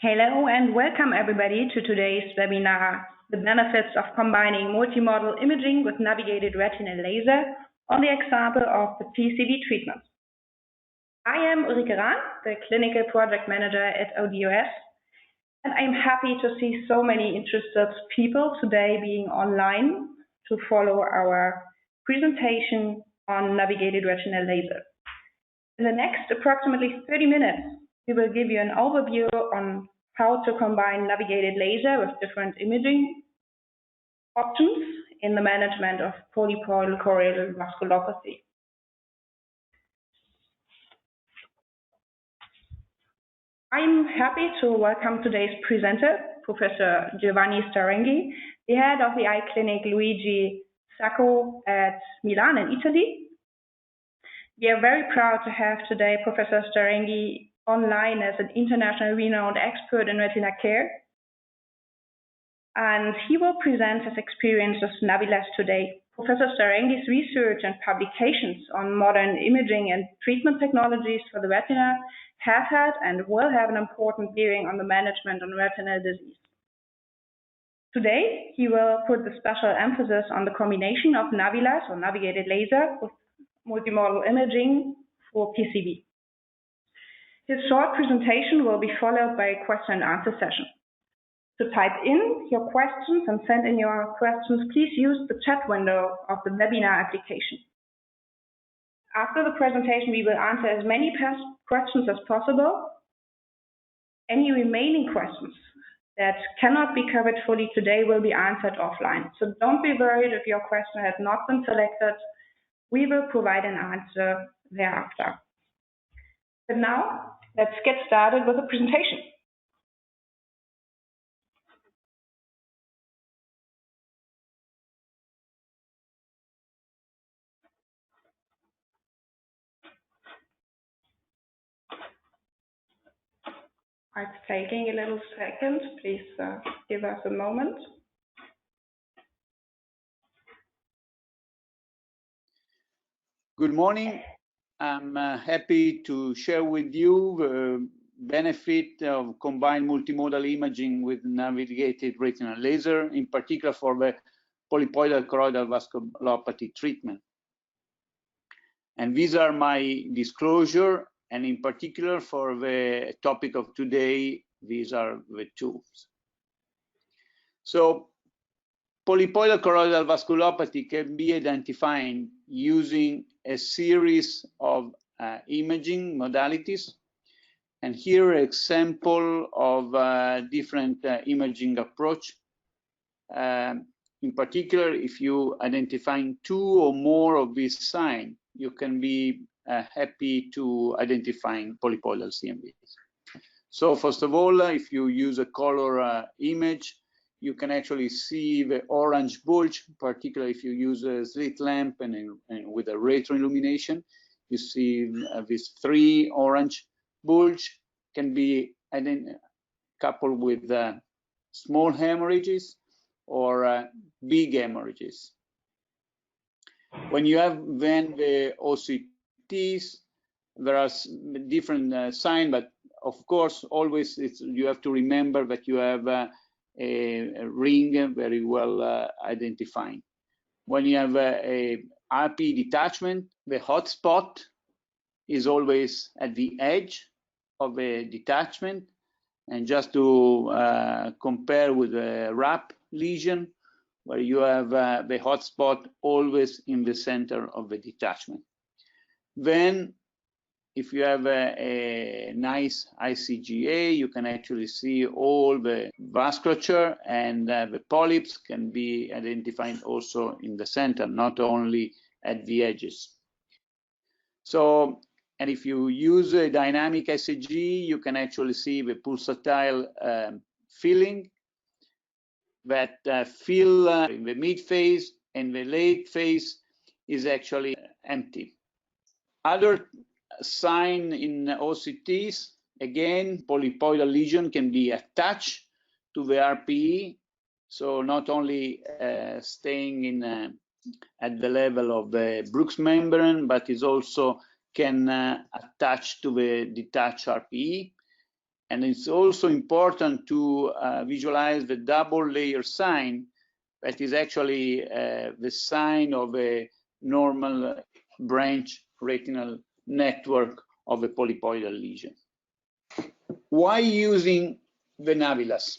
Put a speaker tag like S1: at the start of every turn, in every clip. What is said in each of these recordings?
S1: Hello and welcome everybody to today's webinar, The Benefits of Combining Multimodal Imaging with Navigated Retinal Laser on the example of the PCV treatment. I am Ulrike Rahn, the Clinical Project Manager at ODOS, and I'm happy to see so many interested people today being online to follow our presentation on Navigated Retinal Laser. In the next approximately 30 minutes, we will give you an overview on how to combine navigated laser with different imaging options in the management of polypoidal choroidal vasculopathy. I'm happy to welcome today's presenter, Professor Giovanni Staurenghi, the head of the eye clinic Luigi Sacco at Milan in Italy. We are very proud to have today Professor Staurenghi online as an internationally renowned expert in retina care. And he will present his experience with Navilas today. Professor Staurenghi's research and publications on modern imaging and treatment technologies for the retina have had and will have an important bearing on the management of retinal disease. Today, he will put the special emphasis on the combination of Navilas or navigated laser with multimodal imaging for PCV. His short presentation will be followed by a question and answer session. To type in your questions and send in your questions, please use the chat window of the webinar application. After the presentation, we will answer as many questions as possible. Any remaining questions that cannot be covered fully today will be answered offline. So don't be worried if your question has not been selected. We will provide an answer thereafter. But now, let's get started with the presentation. It's taking a little second. Please give us a moment.
S2: Good morning. I'm happy to share with you the benefit of combined multimodal imaging with navigated retinal laser, in particular for the polypoidal choroidal vasculopathy treatment. And these are my disclosure, and in particular for the topic of today, these are the tools. So polypoidal choroidal vasculopathy can be identified using a series of imaging modalities. And here an example of different imaging approach. In particular, if you identify two or more of these signs, you can be happy to identify polypoidal CNVs. So first of all, if you use a color image, you can actually see the orange bulge, particularly if you use a slit lamp and with a retro illumination. You see these three orange bulge can be coupled with small hemorrhages or big hemorrhages. When you have then the OCTs, there are different signs, but of course, always you have to remember that you have a ring very well identified. When you have a RP detachment, the hot spot is always at the edge of a detachment. And just to compare with a RAP lesion, where you have the hot spot always in the center of the detachment. Then, if you have a nice ICGA, you can actually see all the vasculature, and the polyps can be identified also in the center, not only at the edges. So, and if you use a dynamic ECG, you can actually see the pulsatile filling that fill in the mid phase, and the late phase is actually empty. Other sign in OCTs, again, polypoidal lesion can be attached to the RPE, so not only staying in at the level of the Brooks membrane, but is also can attach to the detached RPE. And it's also important to visualize the double layer sign that is actually the sign of a normal branch retinal network of a polypoidal lesion. Why using the Navilas?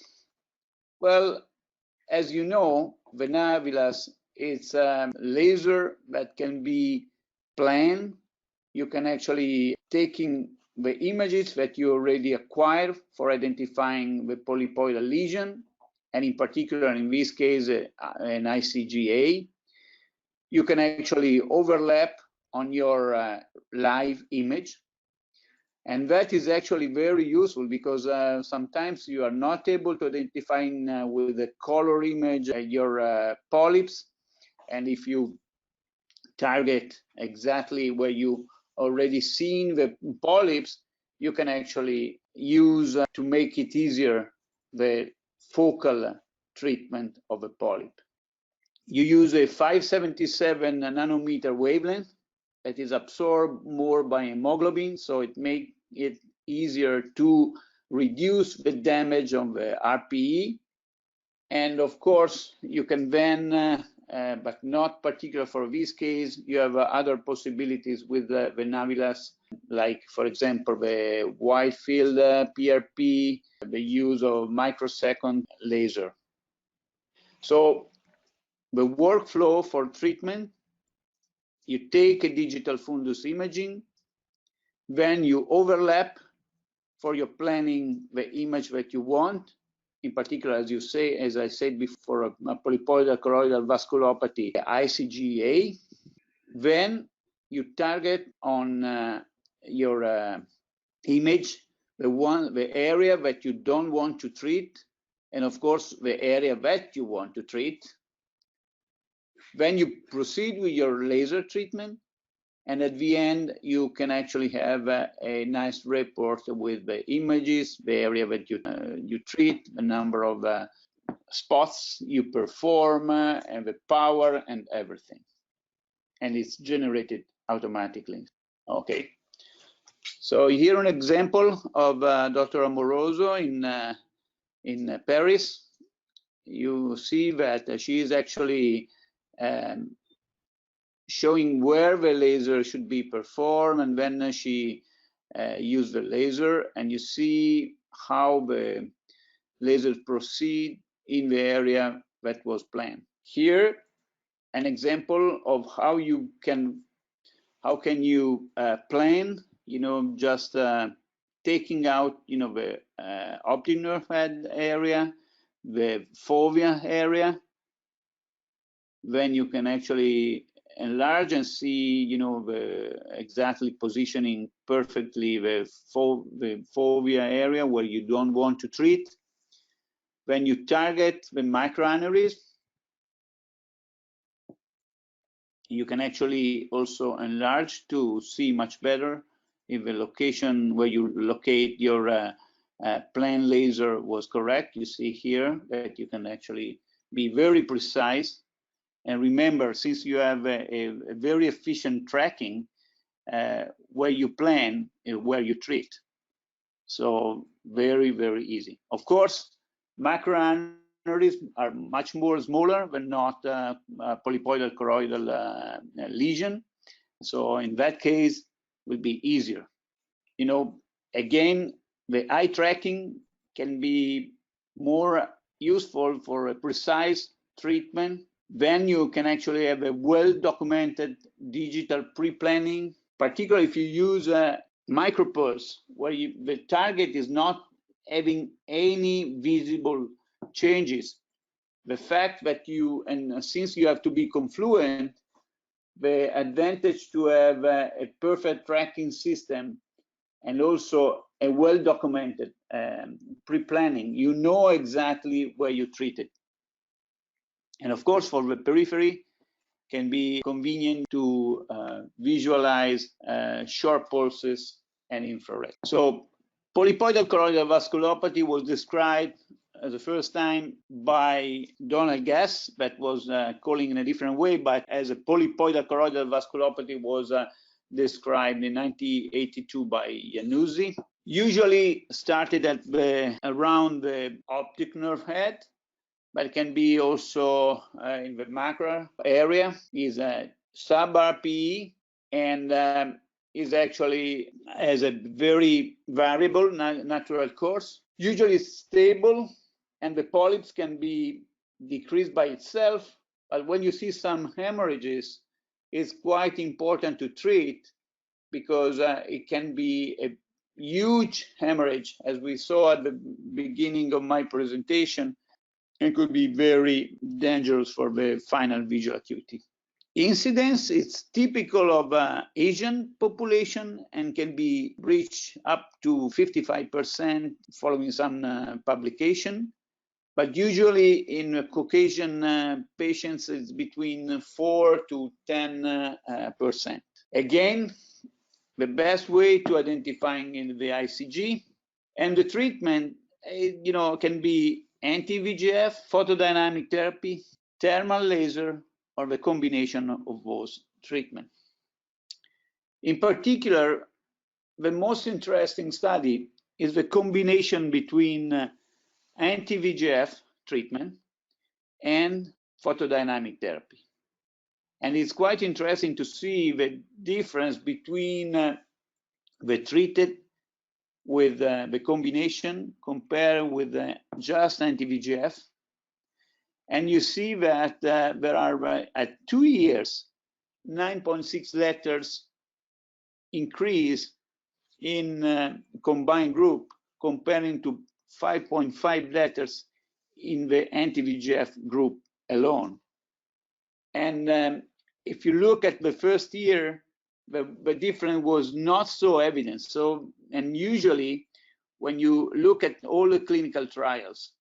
S2: Well, as you know, the Navilas is a laser that can be planned. You can actually taking the images that you already acquired for identifying the polypoidal lesion, and in particular, in this case, an ICGA. You can actually overlap on your live image. And that is actually very useful because sometimes you are not able to identify with the color image your polyps. And if you target exactly where you already seen the polyps, you can actually use to make it easier the focal treatment of a polyp. You use a 577 nanometer wavelength that is absorbed more by hemoglobin, so it makes it easier to reduce the damage of the RPE. And of course, you can then, but not particular for this case, you have other possibilities with the Navilas, like, for example, the wide field PRP, the use of microsecond laser. So the workflow for treatment: you take a digital fundus imaging, then you overlap for your planning the image that you want. In particular, as I said before, a polypoidal choroidal vasculopathy, ICGA. Then you target on your image the area that you don't want to treat, and of course the area that you want to treat. Then you proceed with your laser treatment, and at the end you can actually have a nice report with the images, the area that you treat, the number of spots you perform, and the power and everything, and it's generated automatically. Okay, so here an example of Dr. Amoroso in Paris. You see that she is actually showing where the laser should be performed, and then she used the laser, and you see how the laser proceed in the area that was planned. Here, an example of how you can plan, just taking out, the optic nerve head area, the fovea area. Then you can actually enlarge and see, the exactly positioning perfectly the fovea area where you don't want to treat. When you target the microaneurysm, you can actually also enlarge to see much better if the location where you locate your planned laser was correct. You see here that you can actually be very precise. And remember, since you have a very efficient tracking, where you plan and where you treat. So very, very easy. Of course, macroaneurysms are much more smaller, but not polypoidal choroidal lesion. So in that case, will be easier. Again, the eye tracking can be more useful for a precise treatment. Then you can actually have a well-documented digital pre-planning, particularly if you use a micropulse, where the target is not having any visible changes. The fact that since you have to be confluent, the advantage to have a perfect tracking system and also a well-documented pre-planning, you know exactly where you treat it. And of course, for the periphery, can be convenient to visualize short pulses and infrared. So polypoidal choroidal vasculopathy was described the first time by Donald Guess, that was calling in a different way, but as a polypoidal choroidal vasculopathy was described in 1982 by Januzzi. Usually started at around the optic nerve head, but it can be also in the macro area. Is a sub-RPE, and is actually has a very variable natural course. Usually stable, and the polyps can be decreased by itself. But when you see some hemorrhages, it's quite important to treat, because it can be a huge hemorrhage, as we saw at the beginning of my presentation, and could be very dangerous for the final visual acuity. Incidence, it's typical of Asian population and can be reached up to 55% following some publication. But usually in Caucasian patients, it's between 4 to 10%. Again, the best way to identifying in the ICG, and the treatment, can be anti-VEGF, photodynamic therapy, thermal laser, or the combination of those treatments. In particular, the most interesting study is the combination between anti-VEGF treatment and photodynamic therapy. And it's quite interesting to see the difference between the treated with the combination compared with just anti-VEGF. And you see that there are, at 2 years, 9.6 letters increase in combined group, comparing to 5.5 letters in the anti-VEGF group alone. And if you look at the first year, the difference was not so evident. So, and usually when you look at all the clinical trials,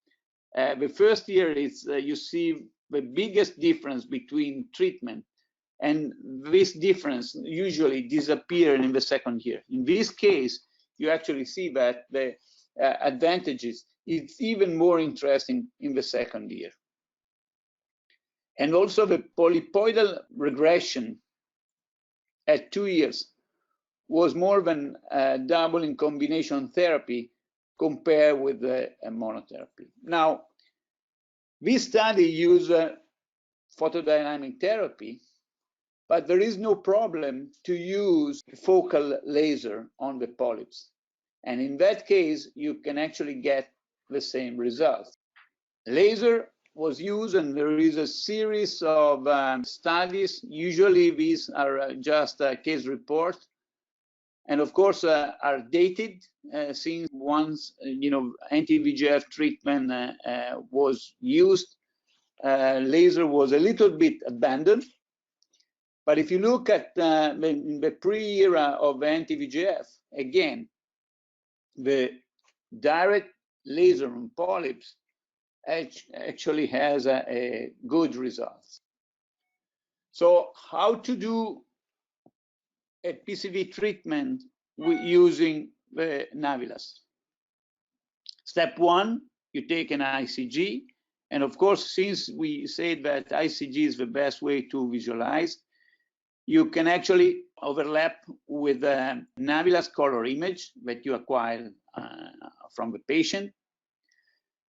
S2: the first year is you see the biggest difference between treatment, and this difference usually disappears in the second year. In this case, you actually see that the advantages, it's even more interesting in the second year. And also the polypoidal regression at 2 years was more than double in combination therapy compared with the monotherapy. Now, this study used photodynamic therapy, but there is no problem to use focal laser on the polyps. And in that case, you can actually get the same results. Laser was used, and there is a series of studies. Usually these are just a case report, and of course are dated since once anti-VEGF treatment was used. Laser was a little bit abandoned, but if you look at the pre-era of anti-VEGF, again, the direct laser on polyps actually has a good results. So how to do a PCV treatment using the Navilas? Step one, you take an ICG, and of course, since we said that ICG is the best way to visualize, you can actually overlap with a Navilas color image that you acquired from the patient.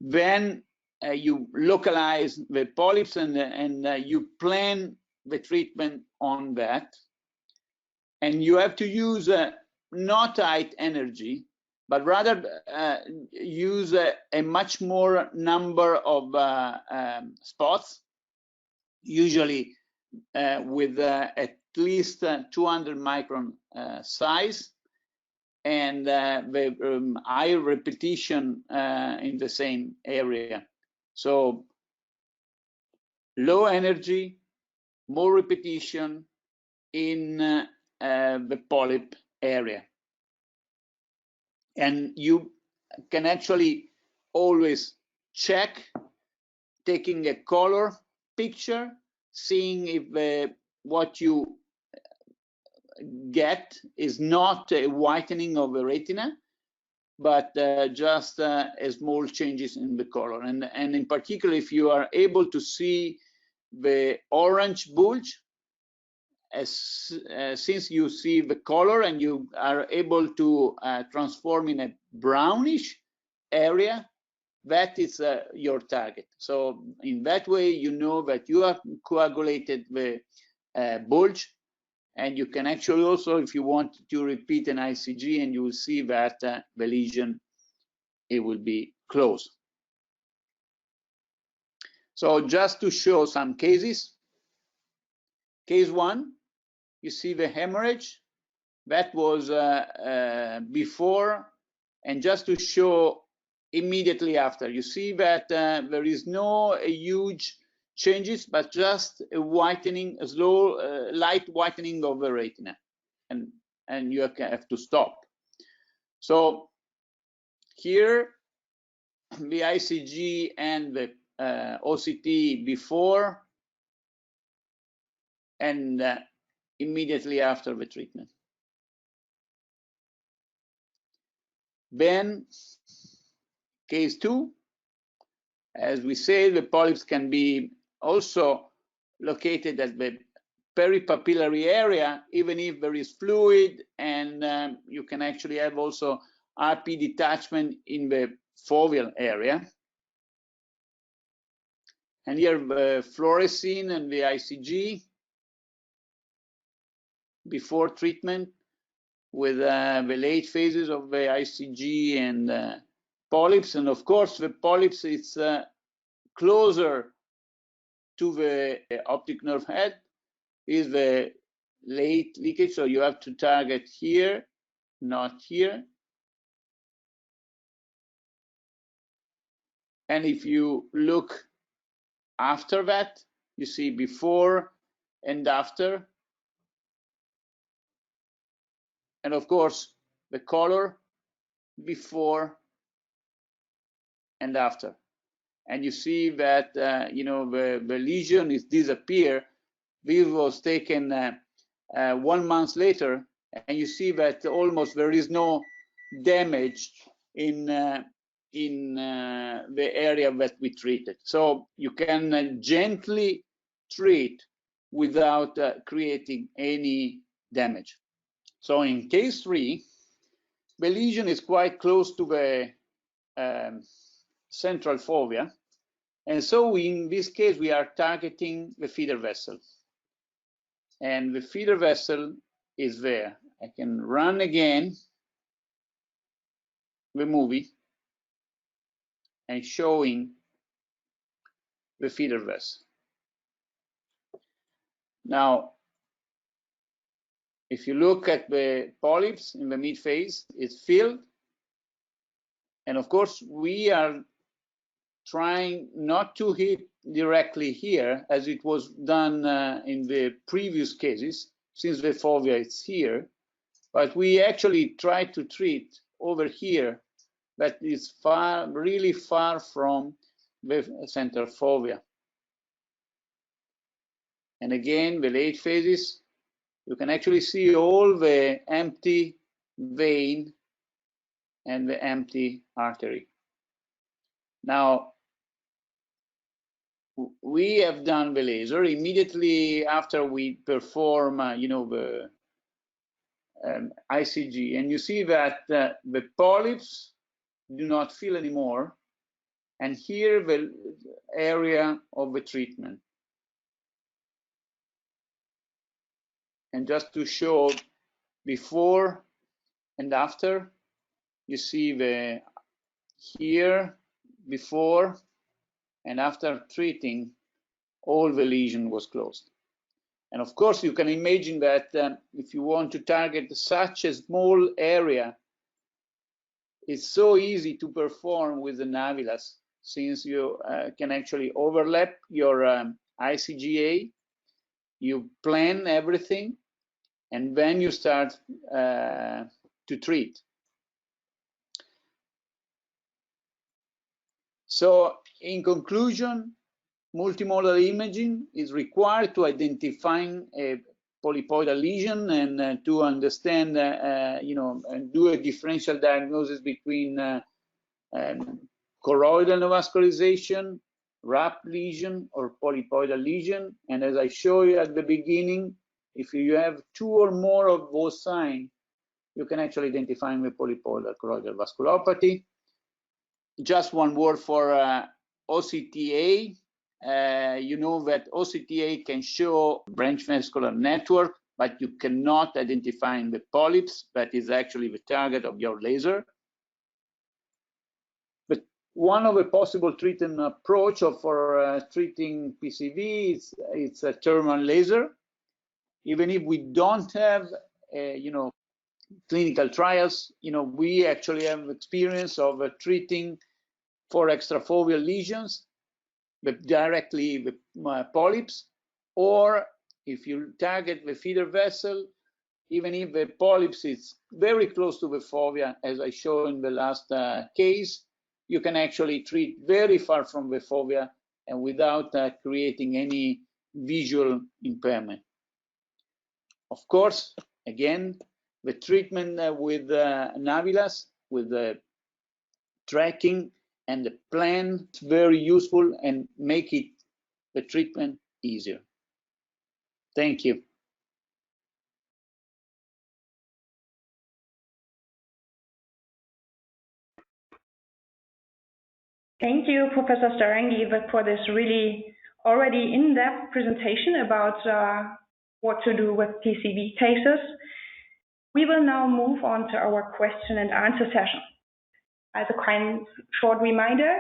S2: Then you localize the polyps, and you plan the treatment on that. And you have to use not high energy, but rather use a much more number of spots, usually with at least 200 micron size, and the high repetition in the same area. So low energy, more repetition in the polyp area. And you can actually always check, taking a color picture, seeing if what you get is not a whitening of the retina, but just small changes in the color. And in particular, if you are able to see the orange bulge, since you see the color and you are able to transform in a brownish area, that is your target. So in that way, you know that you have coagulated the bulge, and you can actually also, if you want to repeat an ICG, and you will see that the lesion, it will be closed. So just to show some cases, case 1, you see the hemorrhage. That was before, and just to show immediately after, you see that there is no huge changes, but just a whitening, a slow, light whitening of the retina, and you have to stop. So here, the ICG and the OCT before and immediately after the treatment. Then case 2, as we say, the polyps can be also located at the peripapillary area, even if there is fluid, and you can actually have also RP detachment in the foveal area. And here the fluorescein and the ICG before treatment, with the late phases of the ICG and polyps. And of course, the polyps is closer to the optic nerve head, is the late leakage. So you have to target here, not here. And if you look after that, you see before and after. And of course, the color before and after. And you see that you know, the lesion is disappear. This was taken 1 month later, and you see that almost there is no damage in the area that we treated. So you can gently treat without creating any damage. So in case 3, the lesion is quite close to the central fovea, and so in this case we are targeting the feeder vessel, and the feeder vessel is there. I can run again the movie and showing the feeder vessel. Now, if you look at the polyps in the mid phase, it's filled, and of course we are trying not to hit directly here as it was done in the previous cases, since the fovea is here, but we actually try to treat over here that is far, really far from the center fovea. And again, the late phases, you can actually see all the empty vein and the empty artery. Now, we have done the laser immediately after we perform, you know, the ICG, and you see that the polyps do not fill anymore, and here the area of the treatment. And just to show before and after, you see the here before and after treating, all the lesion was closed. And of course, you can imagine that if you want to target such a small area, it's so easy to perform with the Navilas, since you can actually overlap your ICGA, you plan everything, and then you start to treat. So in conclusion, multimodal imaging is required to identify a polypoidal lesion and to understand, you know, and do a differential diagnosis between choroidal neovascularization, RAP lesion, or polypoidal lesion. And as I showed you at the beginning, if you have 2 or more of those signs, you can actually identify the polypoidal choroidal vasculopathy. Just one word for OCTA. You know that OCTA can show branch vascular network, but you cannot identify the polyps that is actually the target of your laser. But one of the possible treatment approach for treating PCV is a thermal laser. Even if we don't have, clinical trials, we actually have experience of treating for extrafoveal lesions, but directly with polyps, or if you target the feeder vessel, even if the polyps is very close to the fovea, as I showed in the last case, you can actually treat very far from the fovea and without creating any visual impairment. Of course, again, the treatment with Navilas, with the tracking and the plan, is very useful and make it the treatment easier. Thank you.
S1: Thank you, Professor Staurenghi, for this really already in-depth presentation about what to do with PCV cases. We will now move on to our question and answer session. As a kind short reminder,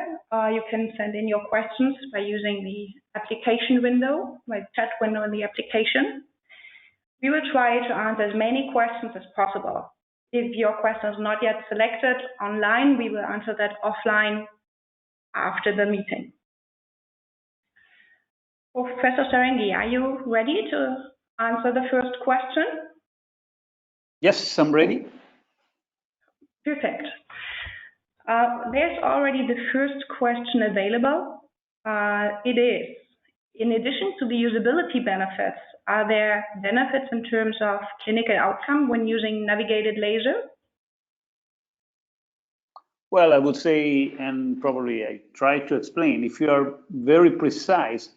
S1: you can send in your questions by using the application window, my chat window in the application. We will try to answer as many questions as possible. If your question is not yet selected online, we will answer that offline after the meeting. Professor Staurenghi, are you ready to answer the first question?
S2: Yes, I'm ready.
S1: Perfect. There's already the first question available. It is, in addition to the usability benefits, are there benefits in terms of clinical outcome when using navigated laser?
S2: Well, I would say, and probably I try to explain, if you are very precise,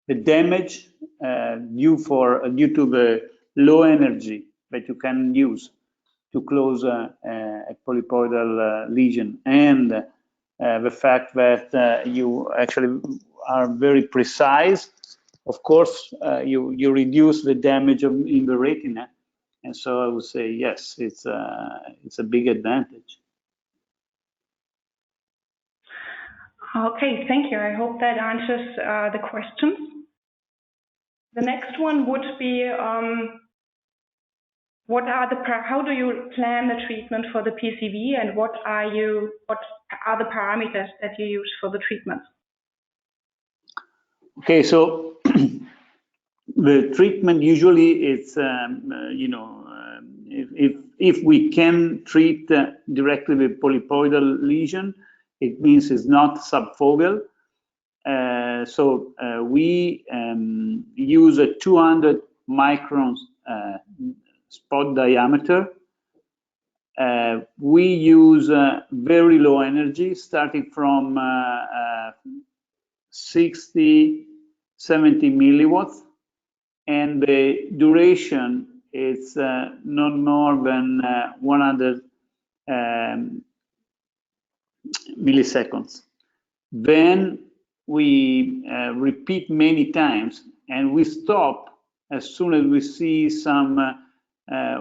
S2: the damage due to the low energy that you can use to close a polypoidal lesion, and the fact that you actually are very precise, of course, you reduce the damage in the retina, and so I would say yes, it's a big advantage.
S1: Okay, thank you. I hope that answers the questions. The next one would be, how do you plan the treatment for the PCV, and what are the parameters that you use for the treatment?
S2: Okay, so the treatment usually it's if we can treat directly with polypoidal lesion, it means it's not subfoveal. So we use a 200 microns spot diameter. We use very low energy, starting from 60, 70 milliwatts, and the duration is not more than 100 milliseconds. Then we repeat many times, and we stop as soon as we see some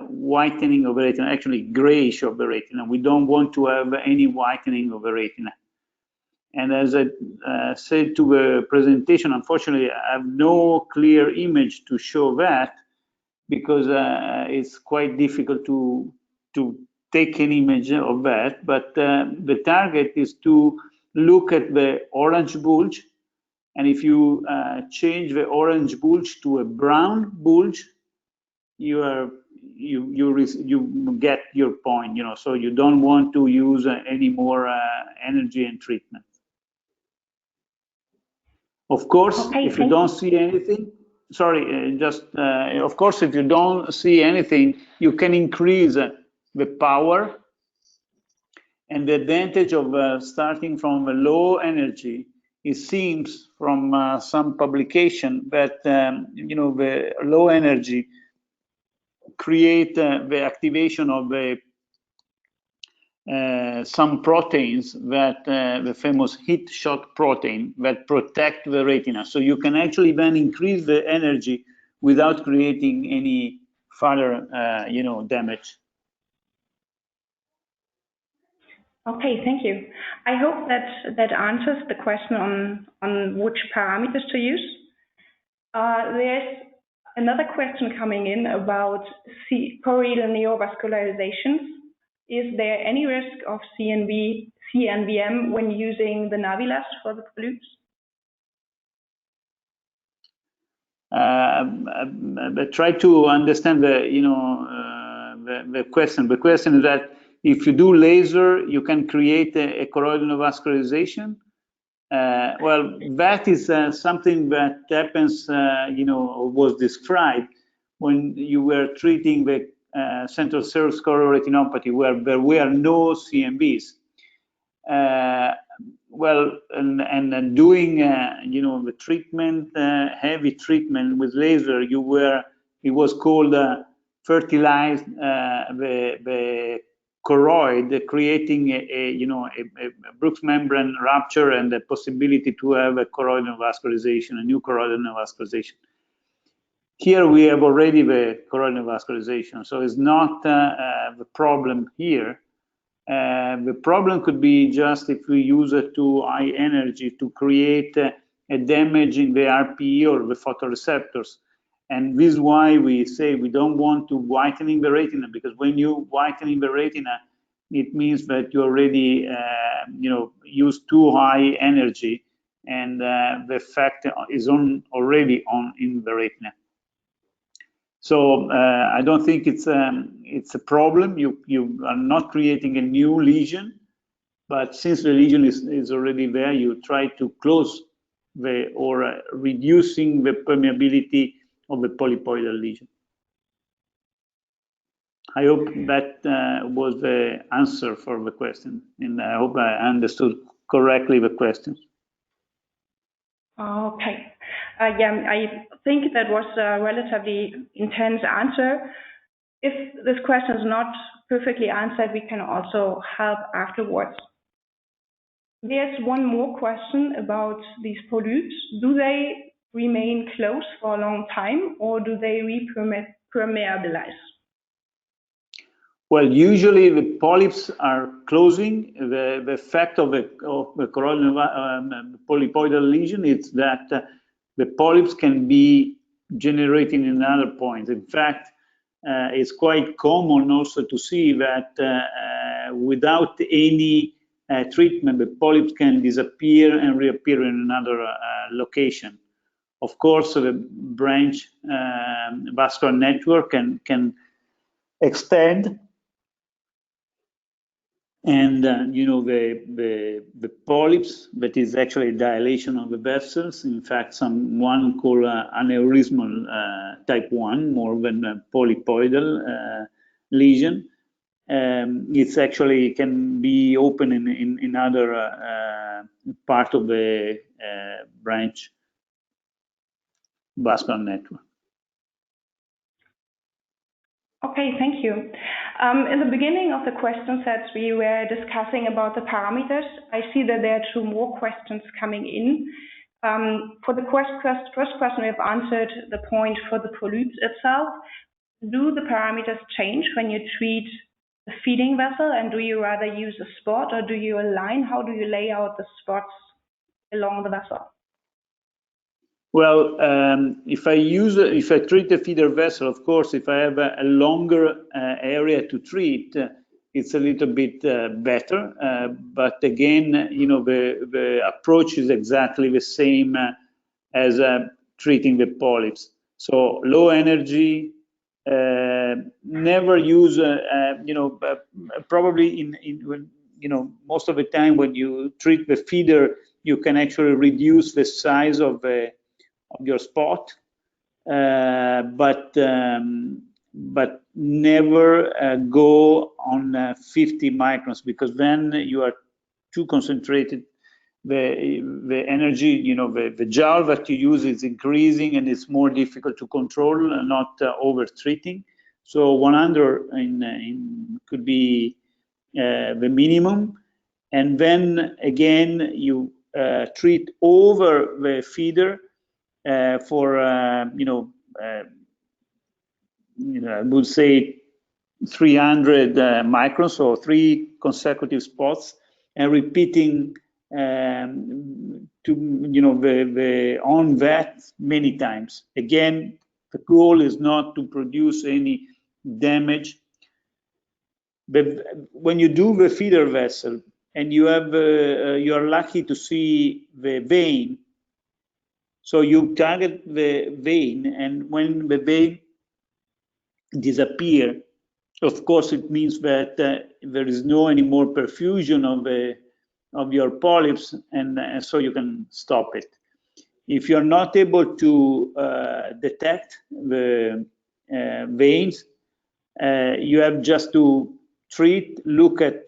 S2: whitening of the retina, actually grayish of the retina. We don't want to have any whitening of the retina. And as I said to the presentation, unfortunately, I have no clear image to show that, because it's quite difficult to take an image of that. But the target is to look at the orange bulge, and if you change the orange bulge to a brown bulge, you get your point. So you don't want to use any more energy and treatment. Of course, if you don't see anything, of course, if you don't see anything, you can increase the power. And the advantage of starting from a low energy, it seems from some publication that the low energy create the activation of some proteins that the famous heat shock protein that protect the retina. So you can actually then increase the energy without creating any further, damage.
S1: Okay, thank you. I hope that answers the question on which parameters to use. There's another question coming in about choroidal neovascularizations. Is there any risk of CNVM when using the Navilas for the pollutes?
S2: I try to understand the question. The question is that if you do laser, you can create a choroidal neovascularization. Well, that is something that happens, was described when you were treating the central serous chororetinopathy, where there were no CMVs. Well, and doing, the treatment, heavy treatment with laser, it was called fertilized the choroid, creating a Brooks membrane rupture and the possibility to have a choroidal neovascularization, a new choroidal neovascularization. Here we have already the choroidal neovascularization, so it's not the problem here. The problem could be just if we use it to high energy to create a damage in the RPE or the photoreceptors. And this is why we say we don't want to whitening the retina, because when you whitening the retina, it means that you already, use too high energy, and the effect is already in the retina. So I don't think it's a problem. You are not creating a new lesion, but since the lesion is already there, you try to close or reducing the permeability of the polypoidal lesion. I hope that was the answer for the question, and I hope I understood correctly the question.
S1: Okay. Yeah, I think that was a relatively intense answer. If this question is not perfectly answered, we can also help afterwards. There's one more question about these pollutes. Do they remain closed for a long time, or do they repermeabilize?
S2: Well, usually the polyps are closing. The effect of the choroidal polypoidal lesion is that the polyps can be generating in other points. In fact, it's quite common also to see that without any treatment, the polyps can disappear and reappear in another location. Of course, the branch vascular network can extend, and the polyps, that is actually a dilation of the vessels. In fact, one called aneurysmal type 1, more than a polypoidal lesion. It's actually can be open in other part of the branch vascular network.
S1: Okay, thank you. In the beginning of the question sets, we were discussing about the parameters. I see that there are two more questions coming in. For the first question, we have answered the point for the pollutes itself. Do the parameters change when you treat the feeding vessel, and do you rather use a spot or do you align? How do you lay out the spots along the vessel?
S2: Well, if I treat the feeder vessel, of course, if I have a longer area to treat, it's a little bit better. But again, the approach is exactly the same as treating the polyps. So low energy, never use, probably most of the time when you treat the feeder, you can actually reduce the size of your spot, but never go on 50 microns, because then you are too concentrated. The energy, the joule that you use is increasing, and it's more difficult to control, not over treating. So 100 could be the minimum. And then again, you treat over the feeder for, I would say 300 microns, or 3 consecutive spots, and repeating on that many times. Again, the goal is not to produce any damage. But when you do the feeder vessel and you have, you are lucky to see the vein, so you target the vein, and when the vein disappear, of course, it means that there is no any more perfusion of your polyps, and so you can stop it. If you're not able to detect the veins, you have just to treat, look at,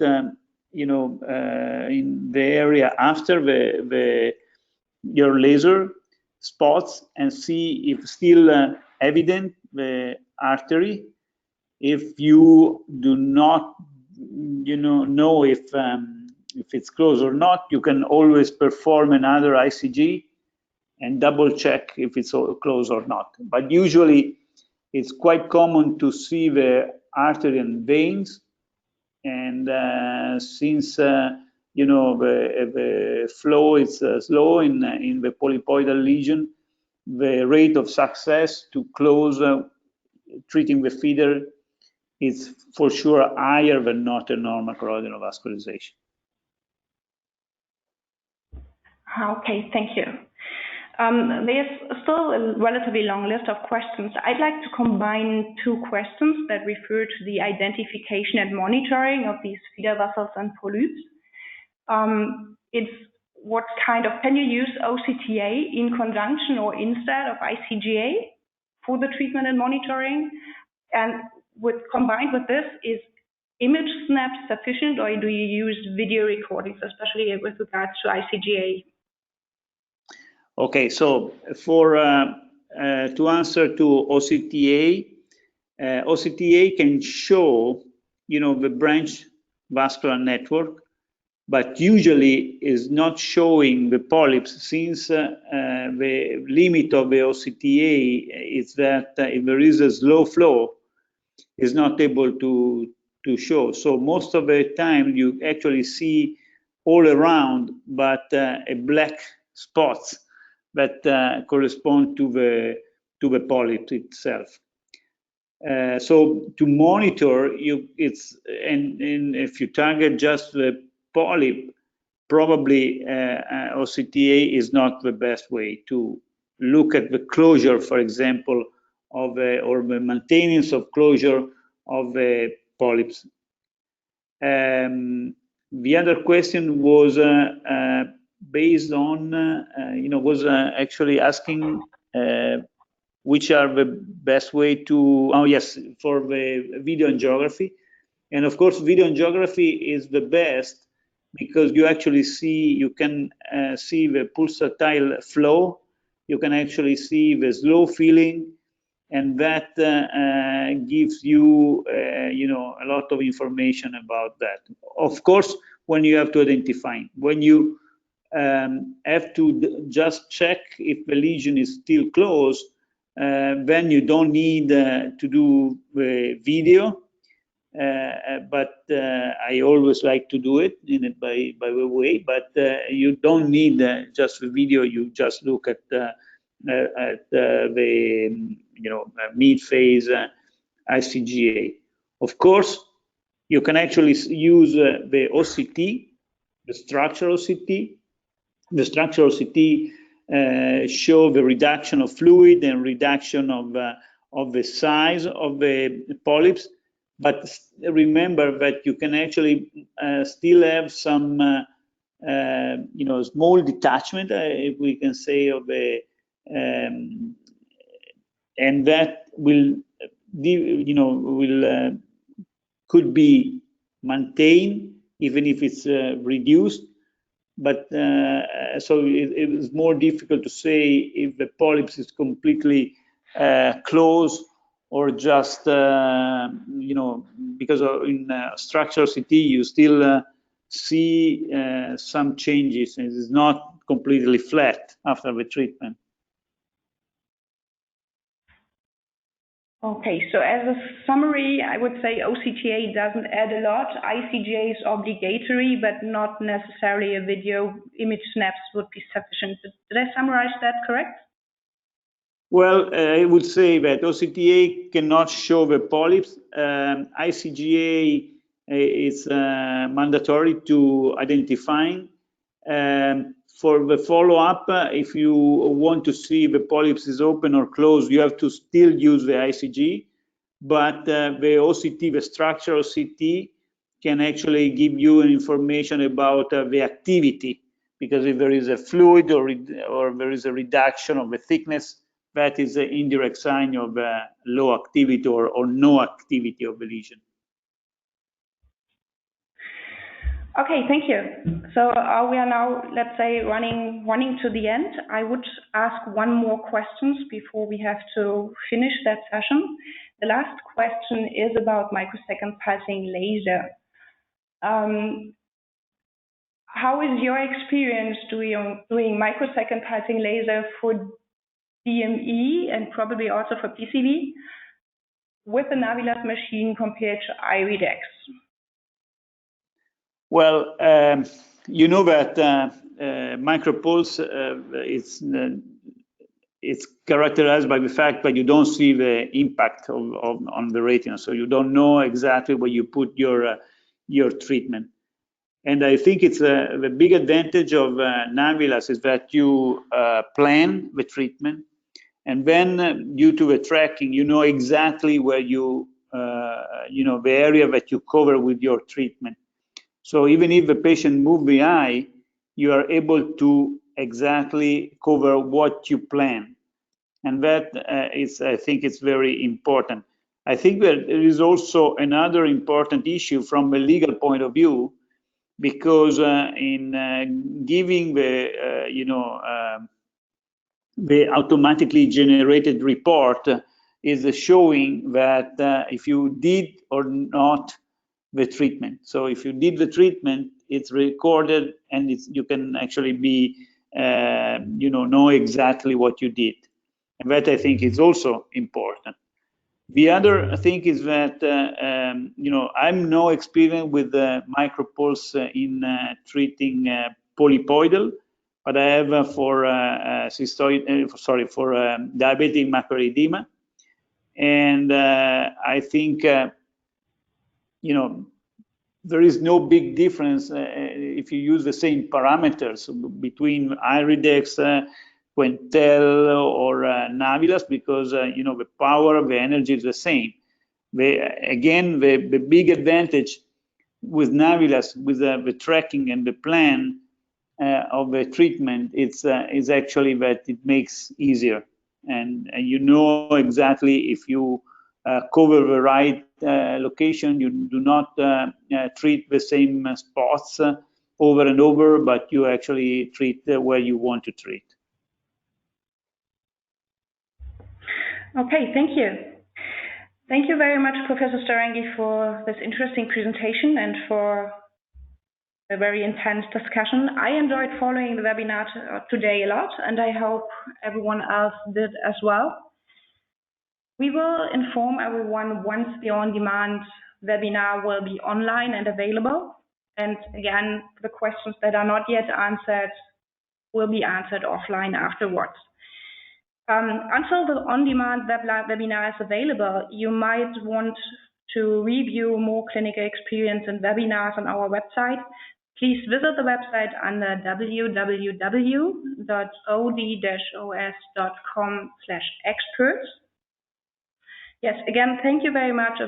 S2: in the area after your laser spots, and see if still evident the artery. If you do not, know if it's closed or not, you can always perform another ICG and double check if it's closed or not. But usually, it's quite common to see the artery and veins, and since the flow is slow in the polypoidal lesion, the rate of success to close treating the feeder is for sure higher than not a normal choroidal neovascularization.
S1: Okay, thank you. There's still a relatively long list of questions. I'd like to combine 2 questions that refer to the identification and monitoring of these feeder vessels and polyps. It's what kind of, can you use OCTA in conjunction or instead of ICGA for the treatment and monitoring? And combined with this, is image snaps sufficient, or do you use video recordings, especially with regards to ICGA?
S2: Okay, so for to answer to OCTA, OCTA can show, the branch vascular network, but usually is not showing the polyps, since the limit of the OCTA is that if there is a slow flow, is not able to show. So most of the time you actually see all around, but a black spots that correspond to the polyp itself. So to monitor, and if you target just the polyp, probably OCTA is not the best way to look at the closure, for example, of or the maintenance of closure of the polyps. The other question was based on, was actually asking which are the best way to, oh yes, for the video angiography. And of course, video angiography is the best because you actually see, you can see the pulsatile flow, you can actually see the slow feeling, and that gives you, a lot of information about that. Of course, when you have to identify, when you have to just check if the lesion is still closed, then you don't need to do the video. But I always like to do it by the way. But you don't need just the video. You just look at the mid-phase ICGA. Of course, you can actually use the OCT, the structural OCT. The structural OCT show the reduction of fluid and reduction of the size of the polyps. But remember that you can actually still have some, small detachment, if we can say, of the, and that will, could be maintained even if it's reduced. But so it is more difficult to say if the polyps is completely closed or just, you know, because in structural CT, you still see some changes. It is not completely flat after the treatment.
S1: Okay, so as a summary, I would say OCTA doesn't add a lot. ICGA is obligatory, but not necessarily a video image snaps would be sufficient. Did I summarize that correct?
S2: Well, I would say that OCTA cannot show the polyps. ICGA is mandatory to identifying. For the follow-up, if you want to see the polyps is open or closed, you have to still use the ICG, but the OCT, the structural CT, can actually give you an information about the activity, because if there is a fluid or there is a reduction of the thickness, that is an indirect sign of low activity or no activity of the lesion.
S1: Okay, thank you. So we are now, let's say, running to the end. I would ask one more question before we have to finish that session. The last question is about microsecond pulsing laser. How is your experience doing microsecond pulsing laser for DME and probably also for PCV with the Navilas machine compared to iRedex?
S2: Well, you know that micropulse it's characterized by the fact that you don't see the impact on the retina, so you don't know exactly where you put your treatment. And I think it's the big advantage of Navilas is that you plan the treatment, and then due to the tracking, you know exactly where you know, the area that you cover with your treatment. So even if the patient moves the eye, you are able to exactly cover what you plan. And that is, I think it's very important. I think that there is also another important issue from a legal point of view, because in giving the, you know, the automatically generated report is showing that if you did or not the treatment. So if you did the treatment, it's recorded, and you can actually be, you know exactly what you did. And that, I think, is also important. The other thing is that, you know, I'm no experience with micropulse in treating polypoidal, but I have for diabetic macular edema. And I think, you know, there is no big difference if you use the same parameters between iRedex, Quentel, or Navilas, because you know, the power of the energy is the same. Again, the big advantage with Navilas, with the tracking and the plan of the treatment, is actually that it makes easier, and you know exactly if you cover the right location. You do not treat the same spots over and over, but you actually treat where you want to treat.
S1: Okay, thank you. Thank you very much, Professor Staurenghi, for this interesting presentation and for a very intense discussion. I enjoyed following the webinar today a lot, and I hope everyone else did as well. We will inform everyone once the on-demand webinar will be online and available. And again, the questions that are not yet answered will be answered offline afterwards. Until the on-demand webinar is available, you might want to review more clinical experience and webinars on our website. Please visit the website under www.od-os.com/experts. Yes, again, thank you very much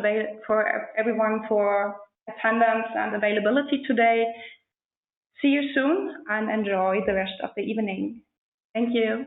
S1: for everyone for attendance and availability today. See you soon and enjoy the rest of the evening. Thank you.